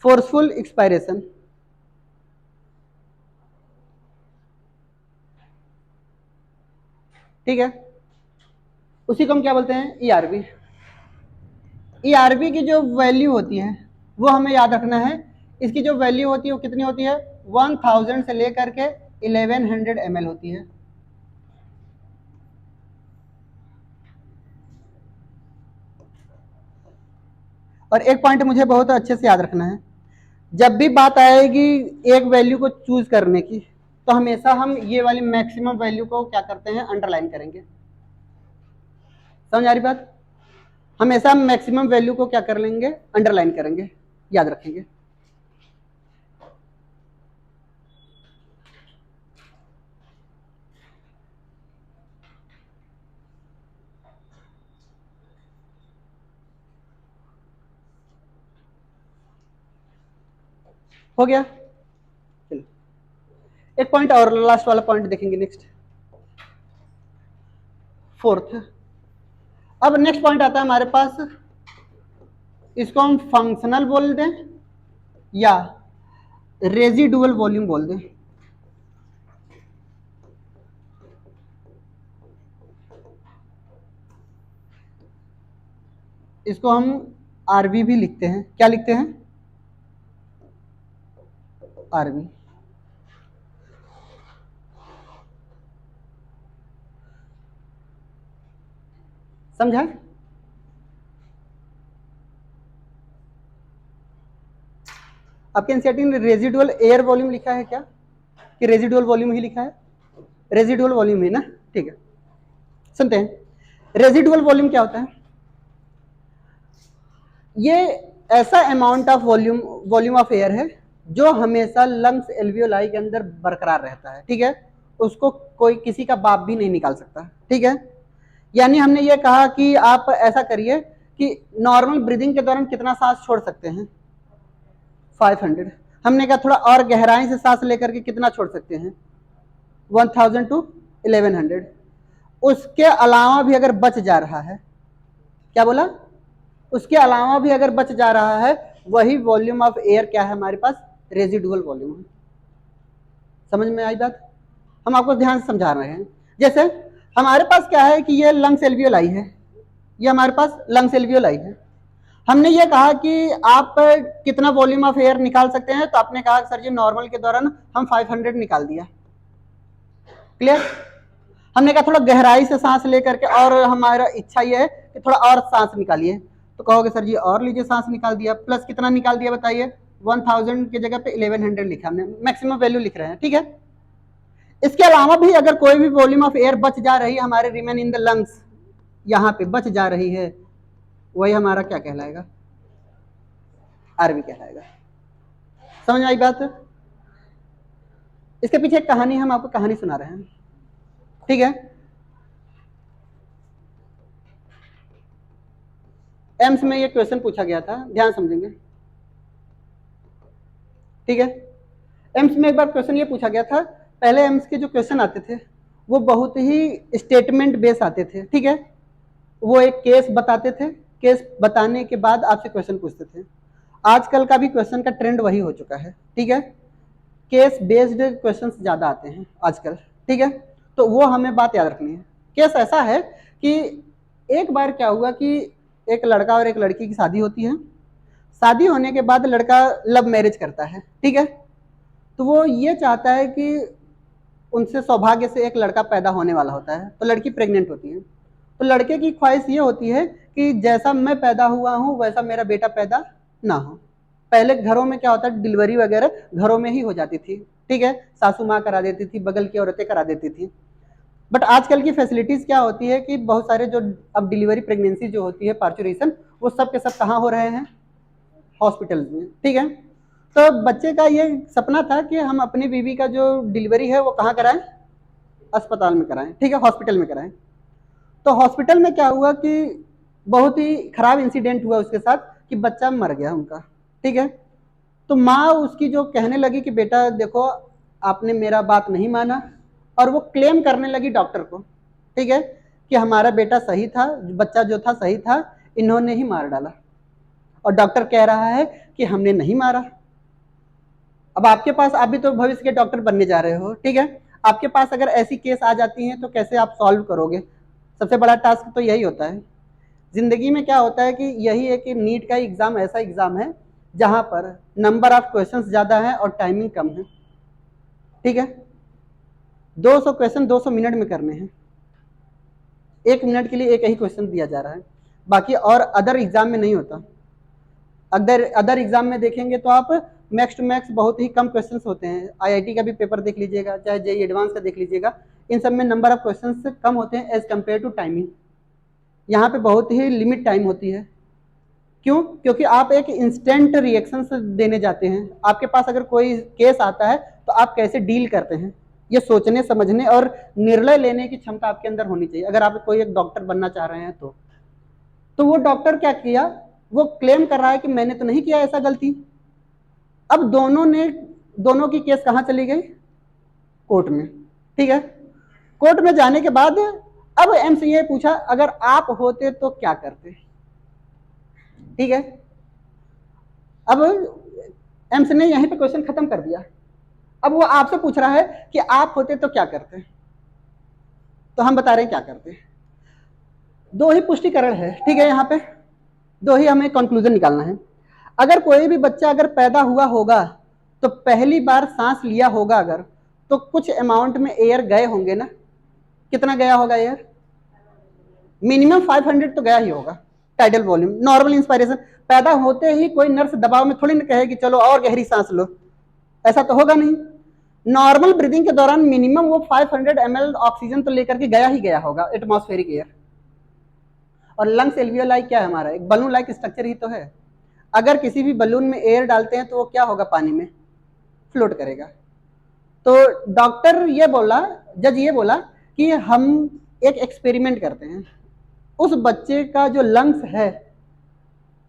forceful expiration, ठीक है। उसी को हम क्या बोलते हैं? ERV। ERV की जो वैल्यू होती है वो हमें याद रखना है। इसकी जो वैल्यू होती है वो कितनी होती है? 1000 से लेकर के 1100 ml होती है। और एक पॉइंट मुझे बहुत अच्छे से याद रखना है, जब भी बात आएगी एक वैल्यू को चूज करने की, तो हमेशा हम ये वाली मैक्सिमम वैल्यू को क्या करते हैं? अंडरलाइन करेंगे। समझ आ रही बात? हमेशा हम मैक्सिमम वैल्यू को क्या कर लेंगे? अंडरलाइन करेंगे, याद रखेंगे। हो गया? चलो एक पॉइंट और, लास्ट वाला पॉइंट देखेंगे नेक्स्ट, फोर्थ। अब नेक्स्ट पॉइंट आता है हमारे पास, इसको हम फंक्शनल बोल दें या रेजिडुअल वॉल्यूम बोल दें। इसको हम RV भी लिखते हैं। क्या लिखते हैं? RV। समझा? आपके एनसीईआरटी ने रेजिडुअल एयर वॉल्यूम लिखा है क्या, कि रेजिडुअल वॉल्यूम ही लिखा है? रेजिडुअल वॉल्यूम ही ना, ठीक है। सुनते हैं रेजिडुअल वॉल्यूम क्या होता है। ये ऐसा amount of volume of air है जो हमेशा लंग्स एल्वियोलाई के अंदर बरकरार रहता है, ठीक है। उसको कोई किसी का बाप भी नहीं निकाल सकता, ठीक है। यानी हमने ये कहा कि आप ऐसा करिए कि नॉर्मल ब्रीदिंग के दौरान कितना सांस छोड़ सकते हैं? 500। हमने कहा थोड़ा और गहराई से सांस लेकर के कितना छोड़ सकते हैं? 1000 to 1100। उसके अलावा भी अगर बच जा रहा है, क्या बोला? उसके अलावा भी अगर बच जा रहा है, वही वॉल्यूम ऑफ एयर क्या है हमारे पास? रेजिडुअल वॉल्यूम है। समझ में आई बात? हम आपको ध्यान से समझा रहे हैं। जैसे हमारे पास क्या है कि ये लंग्स एल्वियोलाई है, ये हमारे पास लंग्स एल्वियोलाई है। हमने ये कहा कि आप कितना वॉल्यूम ऑफ एयर निकाल सकते हैं, तो आपने कहा सर जी नॉर्मल के दौरान हम 500 निकाल दिया। क्लियर? हमने कहा थोड़ा गहराई से सांस लेकर के, और हमारा इच्छा ये है कि थोड़ा और सांस निकालिए, तो कहोगे सर जी और लीजिए, सांस निकाल दिया। प्लस कितना निकाल दिया बताइए? 1000 की जगह पे 1100 लिखा हमने, मैक्सिमम वैल्यू लिख रहे हैं, ठीक है। इसके अलावा भी अगर कोई भी वॉल्यूम ऑफ एयर बच जा रही है हमारे रिमेन इन द लंग्स, यहाँ पे बच जा रही है, वही हमारा क्या कहलाएगा? RV कहलाएगा। समझ में आई बात? इसके पीछे एक कहानी, हम आपको कहानी सुना रहे हैं, ठीक है। एम्स में ये क्वेश्चन पूछा गया था, ध्यान समझेंगे, ठीक है। एम्स में एक बार क्वेश्चन ये पूछा गया था, पहले एम्स के जो क्वेश्चन आते थे वो बहुत ही स्टेटमेंट बेस आते थे, ठीक है। वो एक केस बताते थे, केस बताने के बाद आपसे क्वेश्चन पूछते थे। आजकल का भी क्वेश्चन का ट्रेंड वही हो चुका है, ठीक है। केस बेस्ड क्वेश्चन ज्यादा आते हैं आजकल, ठीक है। तो वो हमें बात याद रखनी है। केस ऐसा है कि एक बार क्या हुआ कि एक लड़का और एक लड़की की शादी होती है। शादी होने के बाद लड़का लव मैरिज करता है, ठीक है। तो वो ये चाहता है कि उनसे सौभाग्य से एक लड़का पैदा होने वाला होता है, तो लड़की प्रेग्नेंट होती है। तो लड़के की ख्वाहिश ये होती है कि जैसा मैं पैदा हुआ हूं वैसा मेरा बेटा पैदा ना हो। पहले घरों में क्या होता है, डिलीवरी वगैरह घरों में ही हो जाती थी, ठीक है। सासू माँ करा देती थी, बगल की औरतें करा देती थी। बट आजकल की फैसिलिटीज क्या होती है कि बहुत सारे जो अब डिलीवरी प्रेगनेंसी जो होती है, पार्चुरेशन, वो सब के सब कहाँ हो रहे हैं, हॉस्पिटल में, ठीक है। तो बच्चे का ये सपना था कि हम अपनी बीवी का जो डिलीवरी है वो कहाँ कराएं, अस्पताल में कराएं, ठीक है, हॉस्पिटल में कराएं। तो हॉस्पिटल में क्या हुआ कि बहुत ही खराब इंसिडेंट हुआ उसके साथ कि बच्चा मर गया उनका, ठीक है। तो माँ उसकी जो कहने लगी कि बेटा देखो आपने मेरा बात नहीं माना, और वो क्लेम करने लगी डॉक्टर को, ठीक है, कि हमारा बेटा सही था, बच्चा जो था सही था, इन्होंने ही मार डाला। और डॉक्टर कह रहा है कि हमने नहीं मारा। अब आपके पास, आप भी तो भविष्य के डॉक्टर बनने जा रहे हो, ठीक है। आपके पास अगर ऐसी केस आ जाती है तो कैसे आप सॉल्व करोगे? सबसे बड़ा टास्क तो यही होता है। जिंदगी में क्या होता है कि यही है कि नीट का एग्जाम ऐसा एग्जाम है जहां पर नंबर ऑफ क्वेश्चंस ज्यादा है और टाइमिंग कम है, ठीक है। 200 क्वेश्चन 200 मिनट में करने हैं, 1 मिनट के लिए एक ही क्वेश्चन दिया जा रहा है, बाकी और अदर एग्जाम में नहीं होता। अदर एग्जाम में देखेंगे तो आप मैक्स टू मैक्स बहुत ही कम क्वेश्चंस होते हैं। आईआईटी का भी पेपर देख लीजिएगा, चाहे जेईई एडवांस का देख लीजिएगा, इन सब में नंबर ऑफ क्वेश्चंस कम होते हैं एज कम्पेयर टू टाइमिंग। यहाँ पे बहुत ही लिमिट टाइम होती है। क्यों? क्योंकि आप एक इंस्टेंट रिएक्शन देने जाते हैं। आपके पास अगर कोई केस आता है तो आप कैसे डील करते हैं, ये सोचने समझने और निर्णय लेने की क्षमता आपके अंदर होनी चाहिए, अगर आप कोई एक डॉक्टर बनना चाह रहे हैं तो वो डॉक्टर क्या किया, वो क्लेम कर रहा है कि मैंने तो नहीं किया ऐसा गलती। अब दोनों की केस कहां चली गई, कोर्ट में, ठीक है। कोर्ट में जाने के बाद अब एम्स ये पूछा अगर आप होते तो क्या करते, ठीक है। अब एम्स ने यहीं पे क्वेश्चन खत्म कर दिया। अब वो आपसे पूछ रहा है कि आप होते तो क्या करते, तो हम बता रहे हैं क्या करते। दो ही पुष्टिकरण है, ठीक है, यहाँ पे दो ही हमें कंक्लूजन निकालना है। अगर कोई भी बच्चा अगर पैदा हुआ होगा तो पहली बार सांस लिया होगा अगर, तो कुछ अमाउंट में एयर गए होंगे ना। कितना गया होगा एयर? मिनिमम 500 तो गया ही होगा टाइडल वॉल्यूम। नॉर्मल इंस्पायरेशन, पैदा होते ही कोई नर्स दबाव में थोड़ी ना कहे कि चलो और गहरी सांस लो, ऐसा तो होगा नहीं। नॉर्मल ब्रीदिंग के दौरान मिनिमम वो 500 ml ऑक्सीजन तो लेकर के गया ही गया होगा, एटमॉस्फेरिक एयर। और लंग्स एल्वियोलाई क्या है हमारा, एक बलून लाइक स्ट्रक्चर ही तो है। अगर किसी भी बलून में एयर डालते हैं तो वो क्या होगा, पानी में फ्लोट करेगा। तो डॉक्टर ये बोला, जज ये बोला कि हम एक एक्सपेरिमेंट करते हैं, उस बच्चे का जो लंग्स है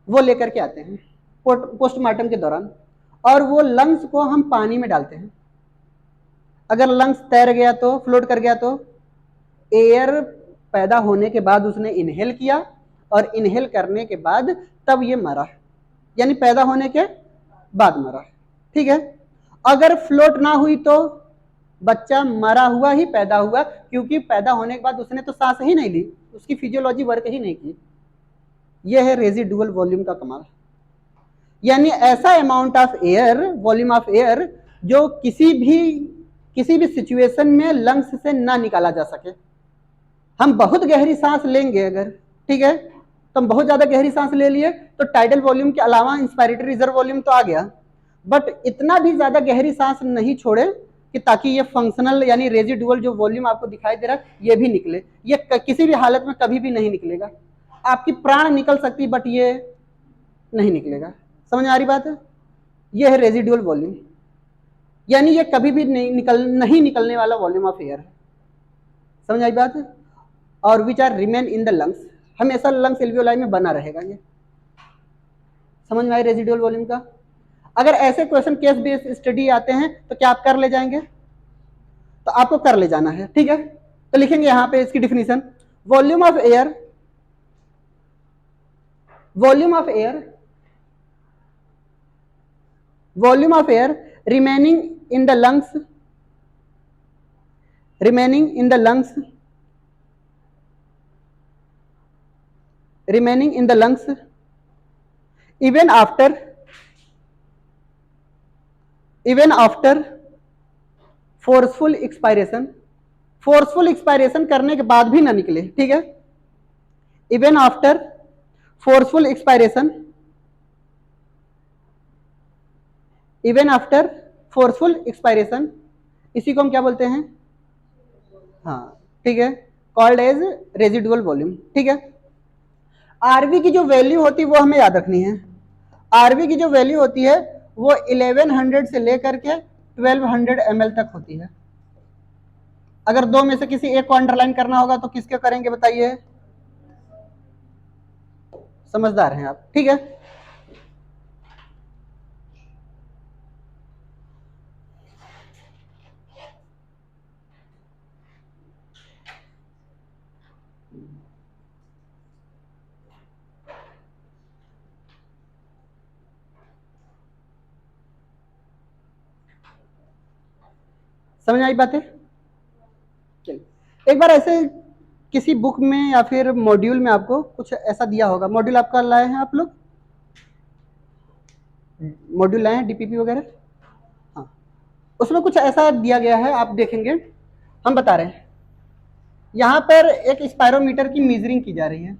वो लेकर के आते हैं पोस्टमार्टम के दौरान, और वो लंग्स को हम पानी में डालते हैं। अगर लंग्स तैर गया तो, फ्लोट कर गया तो एयर पैदा होने के बाद उसने इनहेल किया, और इनहेल करने के बाद तब ये मरा, यानी पैदा होने के बाद मरा, ठीक है। अगर फ्लोट ना हुई तो बच्चा मरा हुआ ही पैदा हुआ, क्योंकि पैदा होने के बाद उसने तो सांस ही नहीं ली, उसकी फिजियोलॉजी वर्क ही नहीं की। यह है रेजिडुअल वॉल्यूम का कमाल, यानी ऐसा amount of air, volume of air जो किसी भी सिचुएशन में लंग्स से ना निकाला जा सके। हम बहुत गहरी सांस लेंगे अगर, ठीक है, तो हम बहुत ज्यादा गहरी सांस ले लिए तो टाइडल वॉल्यूम के अलावा इंस्पायरेटरी रिजर्व वॉल्यूम तो आ गया, बट इतना भी ज्यादा गहरी सांस नहीं छोड़े कि ताकि ये फंक्शनल यानी रेजिडुअल जो वॉल्यूम आपको दिखाई दे रहा है ये भी निकले। ये किसी भी हालत में कभी भी नहीं निकलेगा। आपकी प्राण निकल सकती बट ये नहीं निकलेगा। समझ आ रही बात है? ये है रेजिडुअल वॉल्यूम, यानी ये कभी भी नहीं निकलने वाला वॉल्यूम ऑफ एयर है। समझ आई बात? और which are remain in the lungs, हमेशा लंग्स एल्वियोलाई में बना रहेगा ये। समझ में आई रेजिडुअल वॉल्यूम का? अगर ऐसे क्वेश्चन केस बेस्ड स्टडी आते हैं तो क्या आप कर ले जाएंगे? तो आपको कर ले जाना है, ठीक है। तो लिखेंगे यहां पे इसकी definition, volume of air, volume of air, volume of air remaining in the lungs, remaining in the lungs, remaining in the lungs even after forceful expiration, forceful expiration करने के बाद भी ना निकले, ठीक है। Even after forceful expiration, even after forceful expiration, इसी को हम क्या बोलते हैं? हाँ, ठीक है, कॉल्ड एज रेजिडुअल वॉल्यूम, ठीक है। आरवी की जो वैल्यू होती है वो हमें याद रखनी है। आरवी की जो वैल्यू होती है वो 1100 से लेकर के 1200 ml तक होती है। अगर दो में से किसी एक को अंडरलाइन करना होगा तो किसके करेंगे बताइए? समझदार हैं आप, ठीक है। समझ आई बातें? चलिए, एक बार ऐसे किसी बुक में या फिर मॉड्यूल में आपको कुछ ऐसा दिया होगा, मॉड्यूल आपका लाए हैं आप लोग? मॉड्यूल लाए हैं डीपीपी वगैरह? हाँ, उसमें कुछ ऐसा दिया गया है, आप देखेंगे, हम बता रहे हैं। यहां पर एक स्पायरोमीटर की मीजरिंग की जा रही है।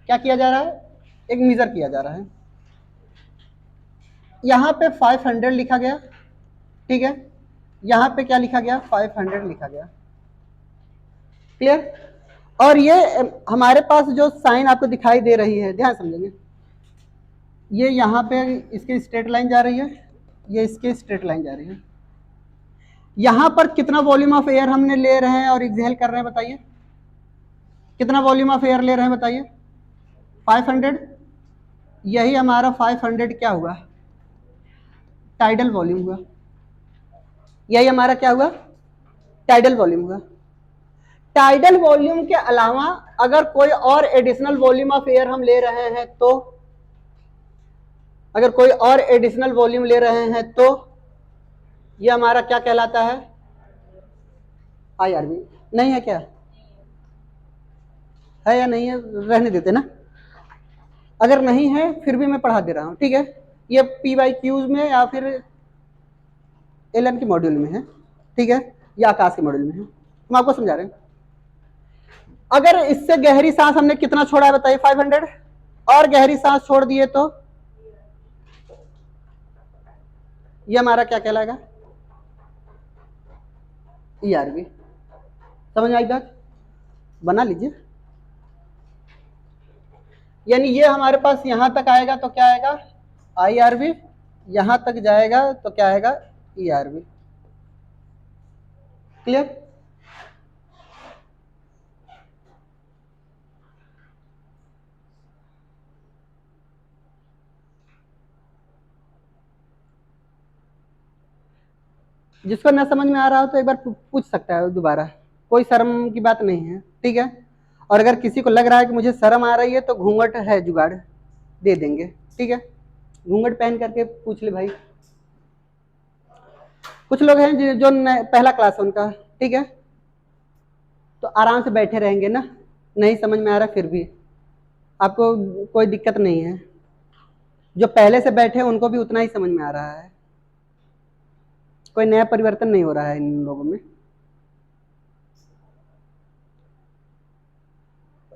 क्या किया जा रहा है? एक मीजर किया जा रहा है। यहां पे 500 लिखा गया, ठीक है। यहां पे क्या लिखा गया? 500 लिखा गया, क्लियर। और ये हमारे पास जो साइन आपको दिखाई दे रही है, ध्यान समझेंगे, ये यहाँ पे इसके स्ट्रेट लाइन जा रही है, ये इसके स्ट्रेट लाइन जा रही है। यहां पर कितना वॉल्यूम ऑफ एयर हमने ले रहे हैं और एक्सहेल कर रहे हैं बताइए? कितना वॉल्यूम ऑफ एयर ले रहे हैं बताइए? 500। यही हमारा 500 क्या हुआ? टाइडल वॉल्यूम हुआ। यही हमारा क्या हुआ? टाइडल वॉल्यूम हुआ। टाइडल वॉल्यूम के अलावा अगर कोई और एडिशनल वॉल्यूम ऑफ एयर हम ले रहे हैं तो, अगर कोई और एडिशनल वॉल्यूम ले रहे हैं तो ये हमारा क्या कहलाता है? आईआरवी। नहीं है क्या? है या नहीं है? रहने देते ना, अगर नहीं है फिर भी मैं पढ़ा दे रहा हूं, ठीक है। ये PYQs में या फिर एलन के मॉड्यूल में है, ठीक है, या आकाश के मॉड्यूल में है, हम आपको समझा रहे हैं। अगर इससे गहरी सांस हमने कितना छोड़ा है बताइए? 500। और गहरी सांस छोड़ दिए तो ये हमारा क्या कहलाएगा? ERV। समझ आई बात? बना लीजिए। यानी ये हमारे पास यहां तक आएगा तो क्या आएगा? IRV। यहां तक जाएगा तो क्या आएगा? ERV। क्लियर? जिसको ना समझ में आ रहा हो तो एक बार पूछ सकता है दोबारा, कोई शर्म की बात नहीं है, ठीक है। और अगर किसी को लग रहा है कि मुझे शर्म आ रही है तो घूंघट है, जुगाड़ दे देंगे, ठीक है। घूंघट पहन करके पूछ ले भाई। कुछ लोग हैं जो पहला क्लास है उनका, ठीक है, तो आराम से बैठे रहेंगे ना, नहीं समझ में आ रहा फिर भी आपको कोई दिक्कत नहीं है। जो पहले से बैठे हैं उनको भी उतना ही समझ में आ रहा है, कोई नया परिवर्तन नहीं हो रहा है इन लोगों में।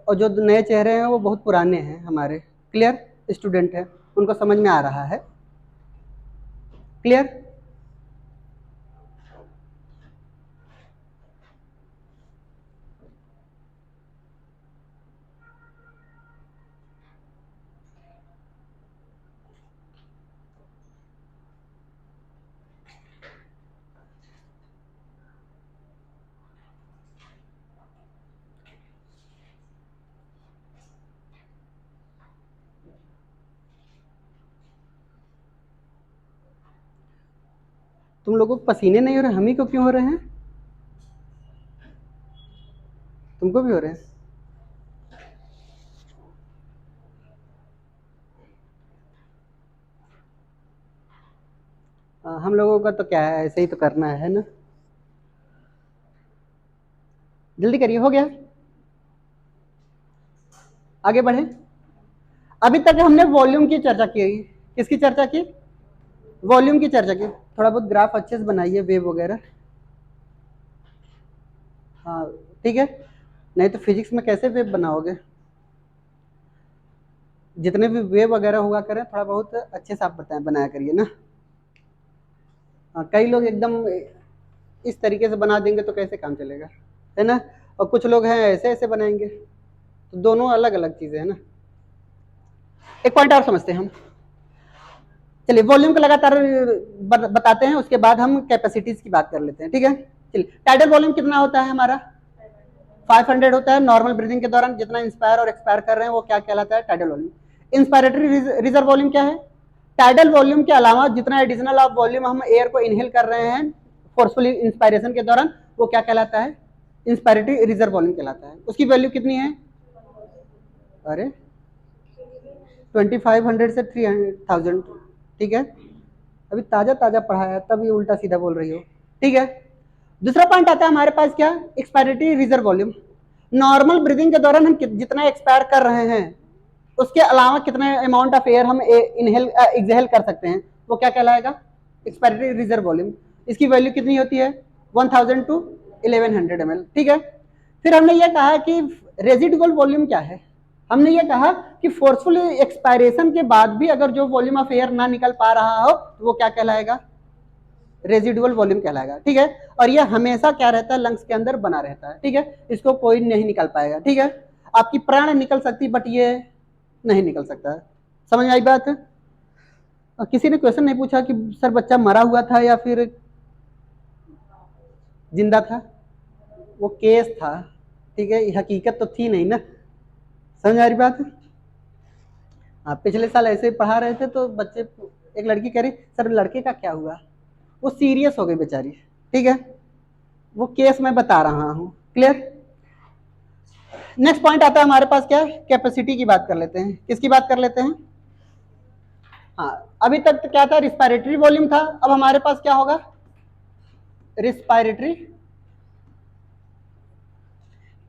और जो नए चेहरे हैं वो बहुत पुराने हैं, हमारे क्लियर स्टूडेंट हैं, उनको समझ में आ रहा है, क्लियर। तुम लोगों को पसीने नहीं हो रहे, हम ही को क्यों हो रहे हैं? तुमको भी हो रहे हैं? हम लोगों का तो क्या है, ऐसे ही तो करना है ना। जल्दी करिए, हो गया, आगे बढ़े। अभी तक हमने वॉल्यूम की चर्चा की। किसकी चर्चा की? वॉल्यूम की चर्चा की। थोड़ा बहुत ग्राफ अच्छे से बनाइए, वेव वगैरह। हाँ ठीक है, नहीं तो फिजिक्स में कैसे वेव बनाओगे? जितने भी वेव वगैरह हुआ करें थोड़ा बहुत अच्छे से आप बताएं, बनाया करिए ना। हाँ, कई लोग एकदम इस तरीके से बना देंगे तो कैसे काम चलेगा, है ना। और कुछ लोग हैं ऐसे ऐसे बनाएंगे, तो दोनों अलग अलग चीजें है ना। एक पॉइंट और समझते हैं हम। चलिए वॉल्यूम को लगातार बताते हैं, उसके बाद हम कैपेसिटीज की बात कर लेते हैं, ठीक है। चलिए टाइडल वॉल्यूम कितना होता है हमारा? 500 होता है। नॉर्मल ब्रीदिंग के दौरान जितना इंस्पायर और एक्सपायर कर रहे हैं वो क्या कहलाता है? Tidal volume. Inspiratory reserve volume क्या है? टाइडल वॉल्यूम के अलावा जितना एडिशनल ऑफ वॉल्यूम हम एयर को इनहेल कर रहे हैं फोर्सफुली इंस्पायरेशन के दौरान, वो क्या कहलाता है? इंस्पायरेटरी रिजर्व वॉल्यूम कहलाता है। उसकी वैल्यू कितनी है? अरे 2500 से 3000, ठीक है। अभी ताजा ताजा पढ़ाया तब ये उल्टा सीधा बोल रही हो, ठीक है। दूसरा पॉइंट आता है हमारे पास क्या? Expiratory reserve volume. Normal breathing के दौरान हम जितना एक्सपायर कर रहे हैं उसके अलावा कितने अमाउंट ऑफ एयर हम इनहेल एक्सहेल कर सकते हैं, वो क्या कहलाएगा? Expiratory reserve volume. इसकी वैल्यू कितनी होती है? 1000 टू 1100 ml, ठीक है। फिर हमने ये कहा कि रेजिडुअल वॉल्यूम क्या है? हमने ये कहा कि फोर्सफुल एक्सपायरेशन के बाद भी अगर जो वॉल्यूम ऑफ एयर ना निकल पा रहा हो तो वो क्या कहलाएगा? रेजिडुअल वॉल्यूम कहलाएगा, ठीक है। और ये हमेशा क्या रहता है? लंग्स के अंदर बना रहता है, ठीक है। इसको कोई नहीं निकल पाएगा, ठीक है। आपकी प्राण निकल सकती बट ये नहीं निकल सकता है। समझ में आई बात? किसी ने क्वेश्चन नहीं पूछा कि सर बच्चा मरा हुआ था या फिर जिंदा था? वो केस था, ठीक है, हकीकत तो थी नहीं ना। समझ आ रही बात? हाँ, पिछले साल ऐसे ही पढ़ा रहे थे तो बच्चे, एक लड़की कह रही सर लड़के का क्या हुआ? वो सीरियस हो गई बेचारी, ठीक है। वो केस मैं बता रहा हूँ, क्लियर। नेक्स्ट पॉइंट आता है हमारे पास क्या? कैपेसिटी की बात कर लेते हैं। किसकी बात कर लेते हैं? हाँ, अभी तक तो क्या था? रिस्पायरेटरी वॉल्यूम था। अब हमारे पास क्या होगा? रिस्पायरेटरी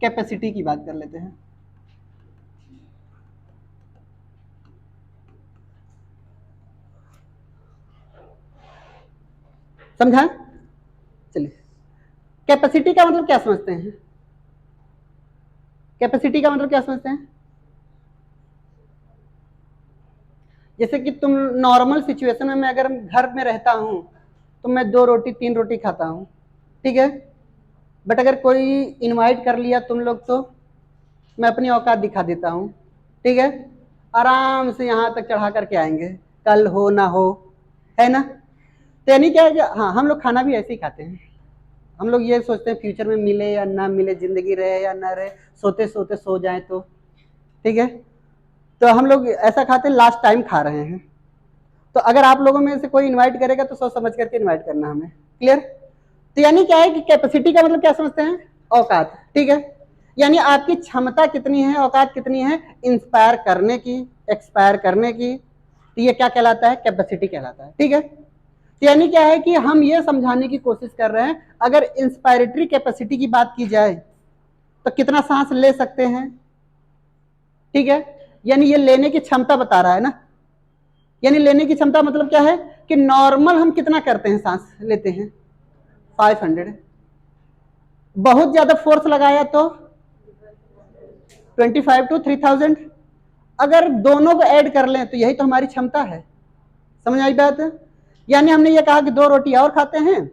कैपेसिटी की बात कर लेते हैं। समझा? चलिए, कैपेसिटी का मतलब क्या समझते हैं? कैपेसिटी का मतलब क्या समझते हैं? जैसे कि तुम नॉर्मल सिचुएशन में, मैं अगर घर में रहता हूं तो मैं 2 रोटी 3 रोटी खाता हूं, ठीक है। बट अगर कोई इनवाइट कर लिया तुम लोग तो मैं अपनी औकात दिखा देता हूं, ठीक है। आराम से यहां तक चढ़ा करके आएंगे, कल हो ना हो, है ना। तो यानी क्या है कि हाँ, हम लोग खाना भी ऐसे ही खाते हैं। हम लोग ये सोचते हैं फ्यूचर में मिले या ना मिले, जिंदगी रहे या ना रहे, सोते सोते सो जाए तो, ठीक है। तो हम लोग ऐसा खाते हैं, लास्ट टाइम खा रहे हैं। तो अगर आप लोगों में से कोई इनवाइट करेगा तो सोच समझ करके इनवाइट करना हमें, क्लियर। तो यानी क्या है कि कैपेसिटी का मतलब क्या समझते हैं? औकात, ठीक है। यानी आपकी क्षमता कितनी है, औकात कितनी है इंस्पायर करने की, एक्सपायर करने की, तो ये क्या कहलाता है? कैपेसिटी कहलाता है, ठीक है। तो यानी क्या है कि हम ये समझाने की कोशिश कर रहे हैं, अगर इंस्पायरेटरी कैपेसिटी की बात की जाए तो कितना सांस ले सकते हैं, ठीक है। यानी ये लेने की क्षमता बता रहा है ना। यानी लेने की क्षमता मतलब क्या है कि नॉर्मल हम कितना करते हैं, सांस लेते हैं 500। बहुत ज्यादा फोर्स लगाया तो 25 टू 3000। अगर दोनों को ऐड कर लें तो यही तो हमारी क्षमता है। समझ आई बात? यानी हमने ये कहा कि 2 रोटी और खाते हैं,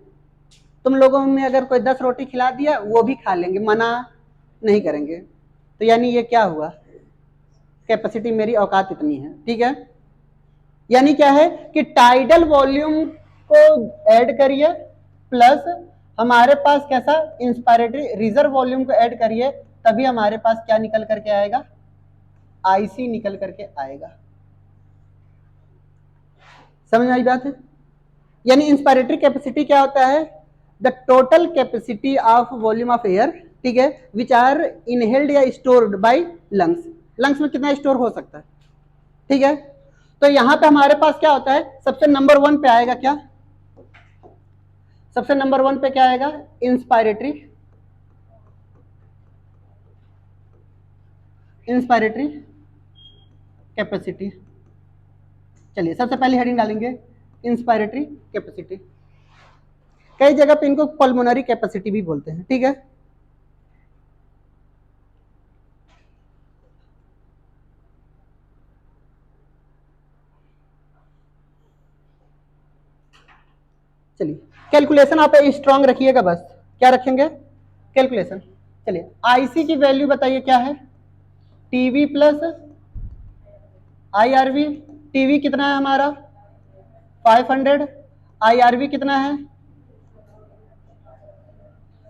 तुम लोगों में अगर कोई 10 रोटी खिला दिया वो भी खा लेंगे, मना नहीं करेंगे। तो यानी ये क्या हुआ? कैपेसिटी, मेरी औकात इतनी है, ठीक है। यानी क्या है कि टाइडल वॉल्यूम को ऐड करिए प्लस हमारे पास कैसा इंस्पायरेटरी रिजर्व वॉल्यूम को ऐड करिए, तभी हमारे पास क्या निकल करके आएगा? आईसी निकल करके आएगा। समझ आई बात है? यानी इंस्पायरेटरी कैपेसिटी क्या होता है, the total capacity of volume of air, ठीक है, विच आर इनहेल्ड या स्टोर्ड बाय लंग्स। लंग्स में कितना स्टोर हो सकता है, ठीक है। तो यहां पे हमारे पास क्या होता है, सबसे नंबर 1 पे आएगा क्या, सबसे नंबर 1 पे क्या आएगा, इंस्पायरेटरी, इंस्पायरेटरी कैपेसिटी। चलिए सबसे पहले हेडिंग डालेंगे इंस्पायरेटरी कैपेसिटी। कई जगह पे इनको पल्मोनरी कैपेसिटी भी बोलते हैं, ठीक है। चलिए कैलकुलेशन आप स्ट्रांग रखिएगा, बस क्या रखेंगे, कैलकुलेशन। चलिए आईसी की वैल्यू बताइए क्या है, टीवी प्लस आईआरवी। टीवी कितना है हमारा 500, आईआरवी कितना है,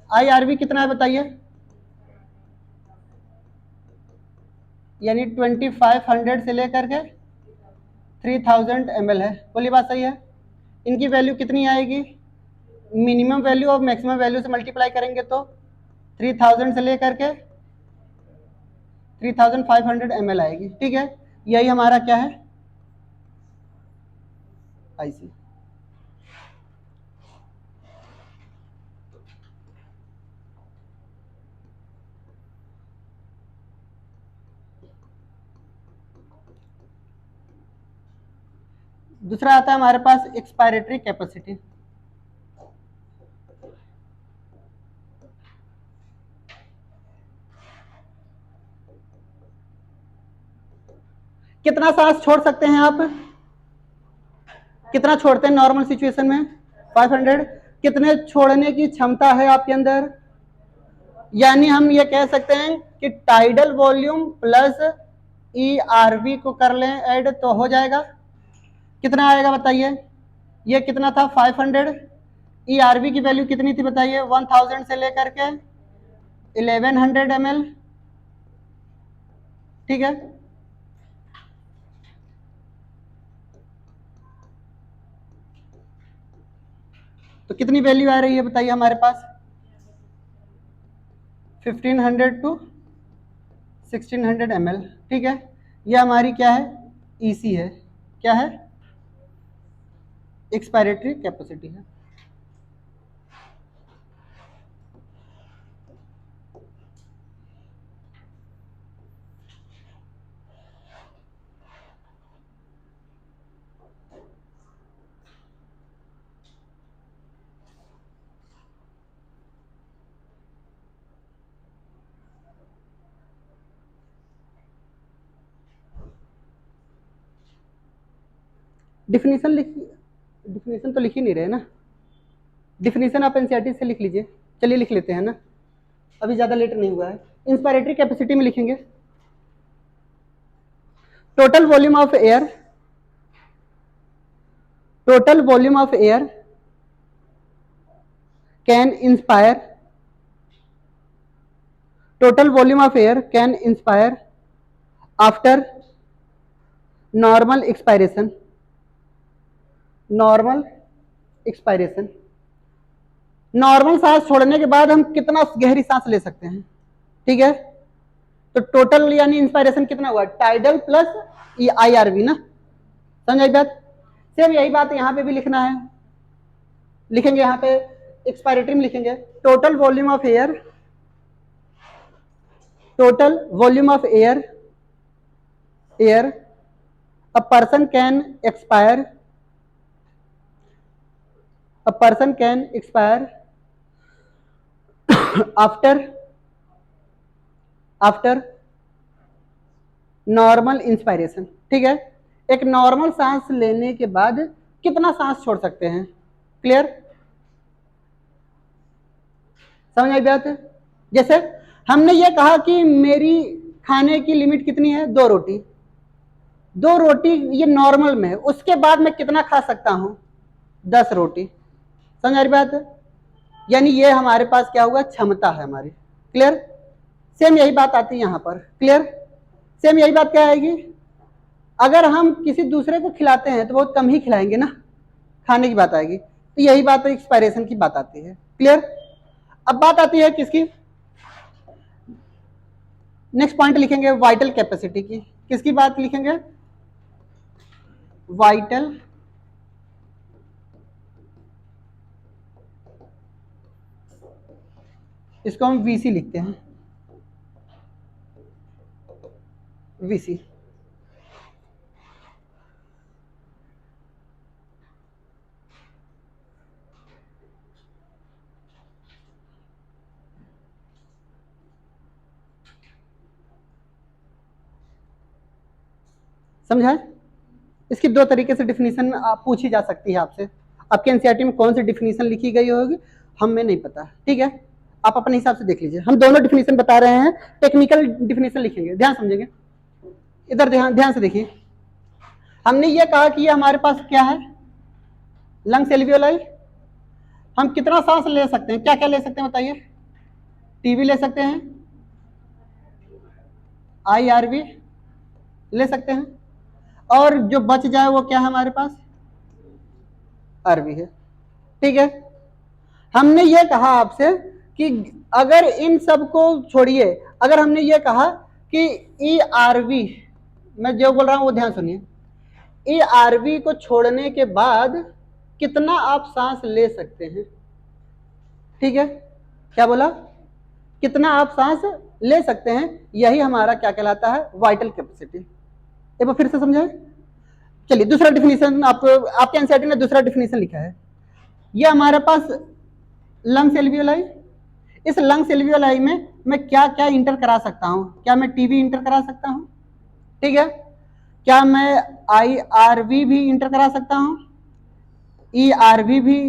आईआरवी कितना है बताइए, यानी 2500 से लेकर के 3000 ml है, बोलिए बात सही है। इनकी वैल्यू कितनी आएगी, मिनिमम वैल्यू और मैक्सिमम वैल्यू से मल्टीप्लाई करेंगे तो 3000 से लेकर के 3500 ml आएगी, ठीक है। यही हमारा क्या है आईसी। दूसरा आता है हमारे पास एक्सपायरेटरी कैपेसिटी। कितना सांस छोड़ सकते हैं आप, कितना छोड़ते हैं नॉर्मल सिचुएशन में 500। कितने छोड़ने की क्षमता है आपके अंदर, यानी हम ये कह सकते हैं कि टाइडल वॉल्यूम प्लस ईआरवी को कर लें ऐड तो हो जाएगा। कितना आएगा बताइए, ये कितना था 500, ईआरवी की वैल्यू कितनी थी बताइए 1000 से लेकर के 1100 ml, ठीक है। तो कितनी वैल्यू आ रही है बताइए हमारे पास 1500 टू 1600 ml, ठीक है। यह हमारी क्या है ईसी है, क्या है एक्सपायरेटरी कैपेसिटी है। डिफिनीशन डिफिनीशन तो लिख ही नहीं रहे ना, डिफिनीशन आप एनसीईआरटी से लिख लीजिए। चलिए लिख लेते हैं ना, अभी ज़्यादा लेट नहीं हुआ है। इंस्पायरेटरी कैपेसिटी में लिखेंगे total volume of air, total volume of air can inspire, total volume of air can inspire after normal expiration, normal expiration. Normal सांस छोड़ने के बाद हम कितना गहरी सांस ले सकते हैं, ठीक है। तो टोटल यानी इंस्पायरेशन कितना हुआ टाइडल प्लस आईआरवी ना, समझ आई बात। सेम यही बात यहाँ पे भी लिखना है, लिखेंगे यहाँ पे एक्सपायरेटरी में लिखेंगे total volume of air, total volume of air, air a person can expire, a person can expire after normal inspiration, ठीक है। एक नॉर्मल सांस लेने के बाद कितना सांस छोड़ सकते हैं, क्लियर, समझ आई बात। जैसे हमने ये कहा कि मेरी खाने की लिमिट कितनी है 2 रोटी, 2 रोटी ये नॉर्मल में, उसके बाद मैं कितना खा सकता हूं 10 रोटी, समझ आ रही बात। यानी ये हमारे पास क्या हुआ क्षमता है हमारी, क्लियर। सेम यही बात आती है यहां पर, क्लियर। सेम यही बात क्या आएगी, अगर हम किसी दूसरे को खिलाते हैं तो बहुत कम ही खिलाएंगे ना, खाने की बात आएगी, तो यही बात एक्सपायरेशन की बात आती है। क्लियर? अब बात आती है किसकी, नेक्स्ट पॉइंट लिखेंगे वाइटल कैपेसिटी की। किसकी बात लिखेंगे? वाइटल इसको हम वीसी लिखते हैं, वीसी। समझा? इसकी दो तरीके से डिफिनीशन पूछी जा सकती है आपसे। आपके एनसीईआरटी में कौन सी डिफिनीशन लिखी गई होगी हमें नहीं पता, ठीक है, आप अपने हिसाब से देख लीजिए। हम दोनों डिफिनीशन बता रहे हैं, टेक्निकल डिफिनीशन लिखेंगे, ध्यान समझेंगे। इधर ध्यान से देखिए, हमने ये कहा कि ये हमारे पास क्या है, लंग्स एल्वियोलाई। हम कितना सांस ले सकते हैं, क्या क्या ले सकते हैं बताइए? टीबी ले सकते हैं, आईआरवी ले सकते हैं, और जो बच जाए वो क्या है हमारे पास, आरवी है। ठीक है, हमने ये कहा आपसे कि अगर इन सब को छोड़िए, अगर हमने ये कहा कि ई आरवी, मैं जो बोल रहा हूं वो ध्यान सुनिए, ई आरवी को छोड़ने के बाद कितना आप सांस ले सकते हैं, ठीक है, क्या बोला, कितना आप सांस ले सकते हैं, यही हमारा क्या कहलाता है, वाइटल कैपेसिटी। एक बार फिर से समझाएं। चलिए दूसरा डिफिनीशन, आपके एनसीईआरटी ने दूसरा डिफिनीशन लिखा है, ये हमारे पास लंग्स एल्वियोलाई। इस लंग्स एल्वियोलाई में मैं क्या क्या इंटर करा सकता हूं, क्या मैं टीबी इंटर करा सकता हूं, ठीक है, क्या मैं आईआरवी भी इंटर करा सकता हूं, ईआरवी भी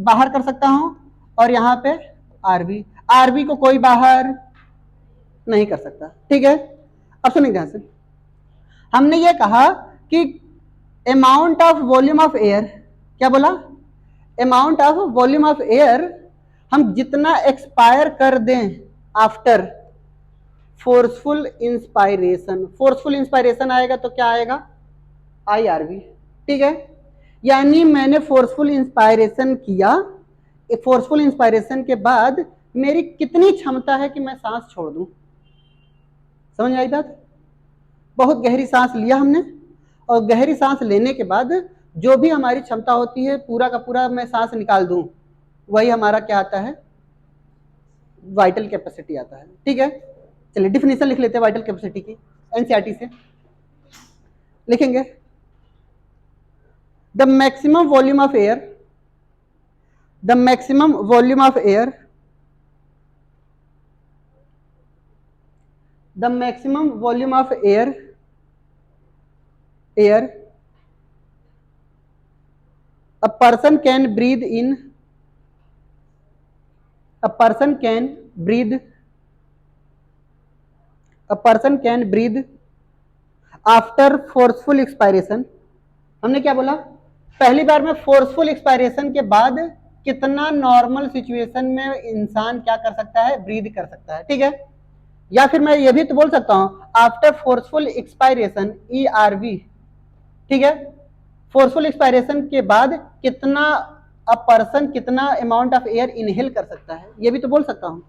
बाहर कर सकता हूं, और यहां पे आरवी, आरवी को कोई बाहर नहीं कर सकता। ठीक है, अब सुनिए ध्यान से, हमने ये कहा कि amount of volume of air, क्या बोला, amount of volume of air हम जितना एक्सपायर कर दें after forceful inspiration, forceful inspiration आएगा तो क्या आएगा, आईआरवी। ठीक है, यानी मैंने फोर्सफुल इंस्पायरेशन किया, फोर्सफुल इंस्पायरेशन के बाद मेरी कितनी क्षमता है कि मैं सांस छोड़ दूं। समझ आई बात? बहुत गहरी सांस लिया हमने, और गहरी सांस लेने के बाद जो भी हमारी क्षमता होती है पूरा का पूरा मैं सांस निकाल दूं, वही हमारा क्या आता है, वाइटल कैपेसिटी आता है। ठीक है, चलिए डिफिनीशन लिख लेते हैं वाइटल कैपेसिटी की, एनसीईआरटी से लिखेंगे, the maximum volume of air, the maximum volume of air, the maximum volume of air a person can breathe in, a person can breathe after forceful expiration। हमने क्या बोला, पहली बार में फोर्सफुल एक्सपायरेशन के बाद कितना नॉर्मल सिचुएशन में इंसान क्या कर सकता है, ब्रीद कर सकता है। ठीक है, या फिर मैं ये भी तो बोल सकता हूं आफ्टर फोर्सफुल एक्सपायरेशन ईआरवी। ठीक है, फोर्सफुल एक्सपायरेशन के बाद कितना अ पर्सन कितना अमाउंट ऑफ एयर इनहेल कर सकता है, ये भी तो बोल सकता हूं।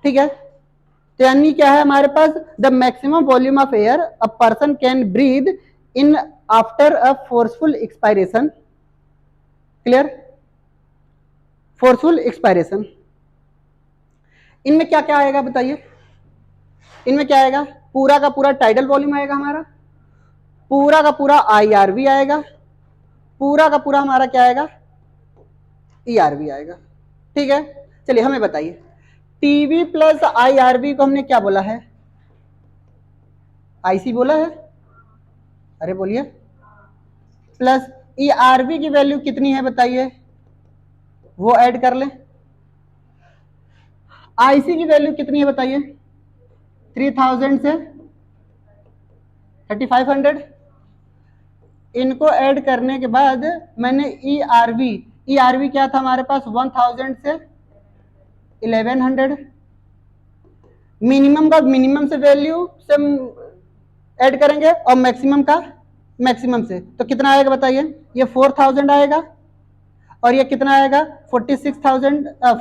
ठीक है, तो यानी क्या है हमारे पास, the maximum volume of air a person can breathe in after a forceful expiration. Clear? Forceful expiration, इनमें क्या क्या आएगा बताइए, इनमें क्या आएगा, पूरा का पूरा टाइडल वॉल्यूम आएगा हमारा, पूरा का पूरा आईआरवी आएगा, पूरा का पूरा हमारा क्या आएगा, ईआरवी आएगा। ठीक है, चलिए हमें बताइए, टीवी प्लस आईआरवी को हमने क्या बोला है, आईसी बोला है, अरे बोलिए, प्लस ईआरवी की वैल्यू कितनी है बताइए, वो ऐड कर लें। आईसी की वैल्यू कितनी है बताइए, 3000 से 3500, इनको ऐड करने के बाद मैंने ईआरवी क्या था हमारे पास, 1000 से 1100, मिनिमम का मिनिमम से वैल्यू से ऐड करेंगे और मैक्सिमम का मैक्सिमम से, तो कितना आएगा बताइए, ये 4000 आएगा। और ये कितना आएगा 46,000